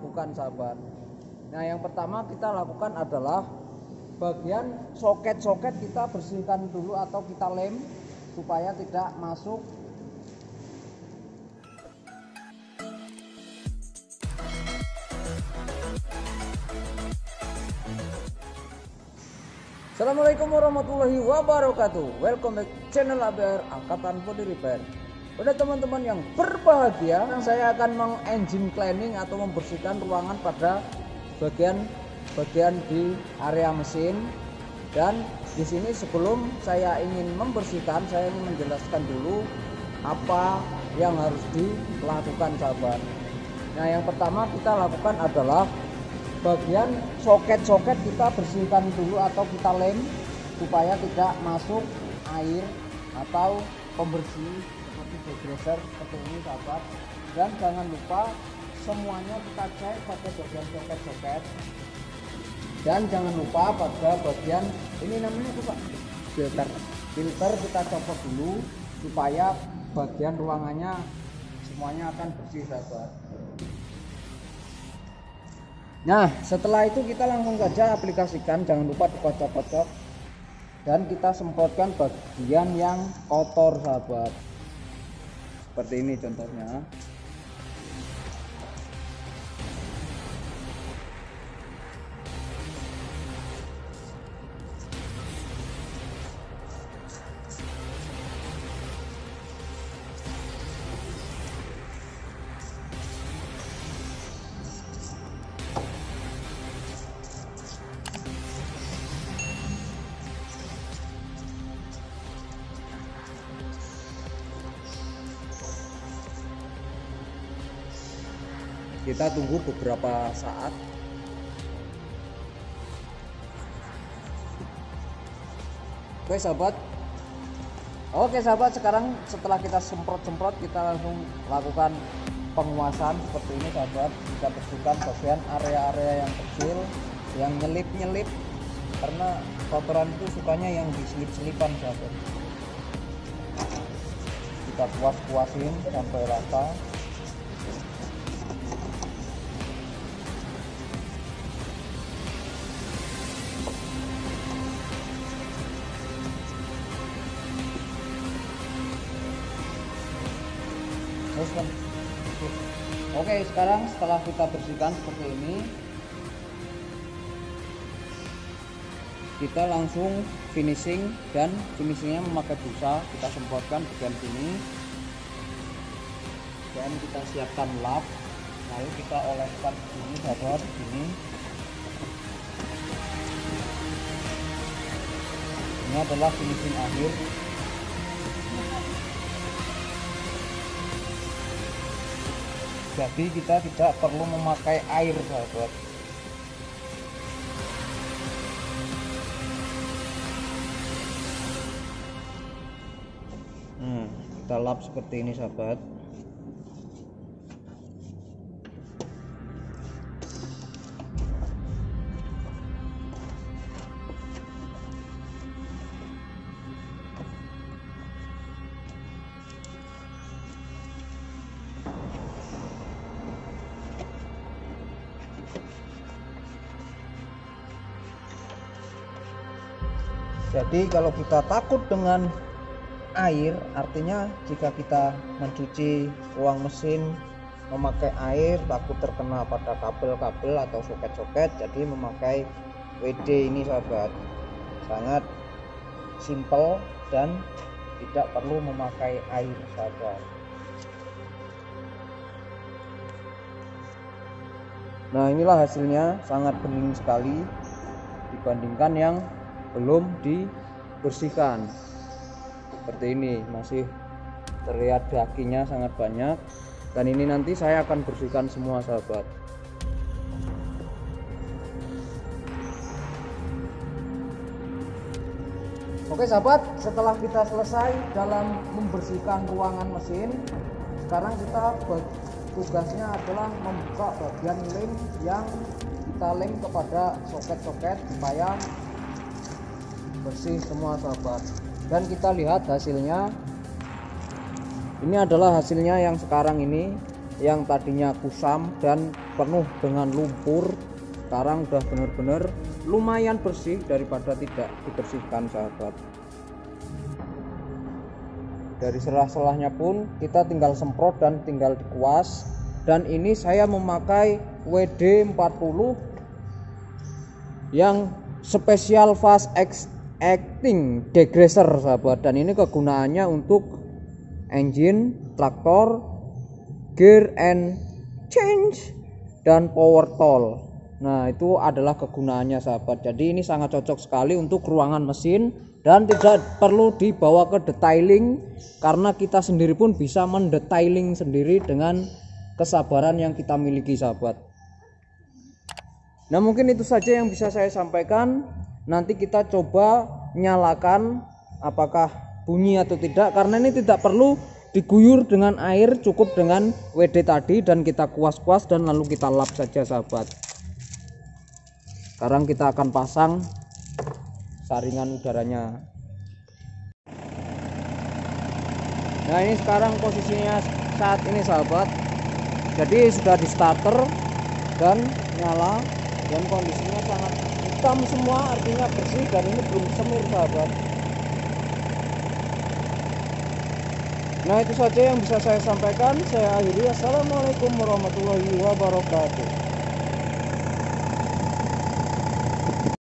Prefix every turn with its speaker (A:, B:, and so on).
A: lakukan sahabat. Nah yang pertama kita lakukan adalah bagian soket-soket kita bersihkan dulu atau kita lem supaya tidak masuk Assalamualaikum warahmatullahi wabarakatuh. Welcome back channel ABR Angkatan Body Repair. Pada teman-teman yang berbahagia, saya akan meng-engine cleaning atau membersihkan ruangan pada bagian di area mesin. Dan di sini sebelum saya ingin membersihkan, saya ingin menjelaskan dulu apa yang harus dilakukan sahabat. Nah yang pertama kita lakukan adalah bagian soket-soket kita bersihkan dulu atau kita lem supaya tidak masuk air atau pembersih seperti degreaser seperti ini sahabat. Dan jangan lupa semuanya kita cek pada bagian soket-soket, dan jangan lupa pada bagian ini namanya apa Pak? Filter kita copot dulu supaya bagian ruangannya semuanya akan bersih sahabat. Nah setelah itu kita langsung saja aplikasikan, jangan lupa dikocok-kocok dan kita semprotkan bagian yang kotor sahabat, seperti ini contohnya. Kita tunggu beberapa saat. Oke sahabat, sekarang setelah kita semprot-semprot, kita langsung lakukan penguasan seperti ini sahabat. Kita bersihkan bagian area-area yang kecil, yang nyelip-nyelip, karena kotoran itu sukanya yang diselip-selipan sahabat. Kita puas-puasin sampai rata. Oke, sekarang setelah kita bersihkan seperti ini, kita langsung finishing, dan finishingnya memakai busa. Kita semprotkan bagian sini dan kita siapkan lap, lalu kita oleskan sini sahabat, sini. Ini adalah finishing akhir. Jadi kita tidak perlu memakai air sahabat. Kita lap seperti ini sahabat. Jadi kalau kita takut dengan air, artinya jika kita mencuci ruang mesin memakai air, takut terkena pada kabel-kabel atau soket-soket, jadi memakai WD ini sahabat. Sangat simple dan tidak perlu memakai air sahabat. Nah inilah hasilnya, sangat bening sekali dibandingkan yang belum dibersihkan. Seperti ini, masih terlihat dagingnya sangat banyak, dan ini nanti saya akan bersihkan semua sahabat. Oke sahabat, setelah kita selesai dalam membersihkan ruangan mesin, sekarang kita tugasnya adalah membuka bagian lem yang kita lem kepada soket-soket supaya bersih semua sahabat. Dan kita lihat hasilnya. Ini adalah hasilnya yang sekarang ini. yang tadinya kusam dan penuh dengan lumpur sekarang udah bener-bener lumayan bersih daripada tidak dibersihkan sahabat. Dari selah-selahnya pun kita tinggal semprot dan tinggal dikuas. Dan ini saya memakai WD-40 yang spesial fast acting degreaser sahabat. Dan ini kegunaannya untuk engine, traktor, gear and change, dan power tool. Nah, itu adalah kegunaannya sahabat. Jadi ini sangat cocok sekali untuk ruangan mesin dan tidak perlu dibawa ke detailing karena kita sendiri pun bisa mendetailing sendiri dengan kesabaran yang kita miliki sahabat. Nah, mungkin itu saja yang bisa saya sampaikan. Nanti kita coba nyalakan apakah bunyi atau tidak, karena ini tidak perlu diguyur dengan air, cukup dengan WD tadi dan kita kuas-kuas dan lalu kita lap saja sahabat. Sekarang kita akan pasang saringan udaranya. Nah, ini sekarang posisinya saat ini sahabat. Jadi sudah di starter dan nyala dan kondisinya sangat hitam semua, artinya bersih dan ini belum semir sahabat. Nah, itu saja yang bisa saya sampaikan. Saya akhiri. Assalamualaikum warahmatullahi wabarakatuh.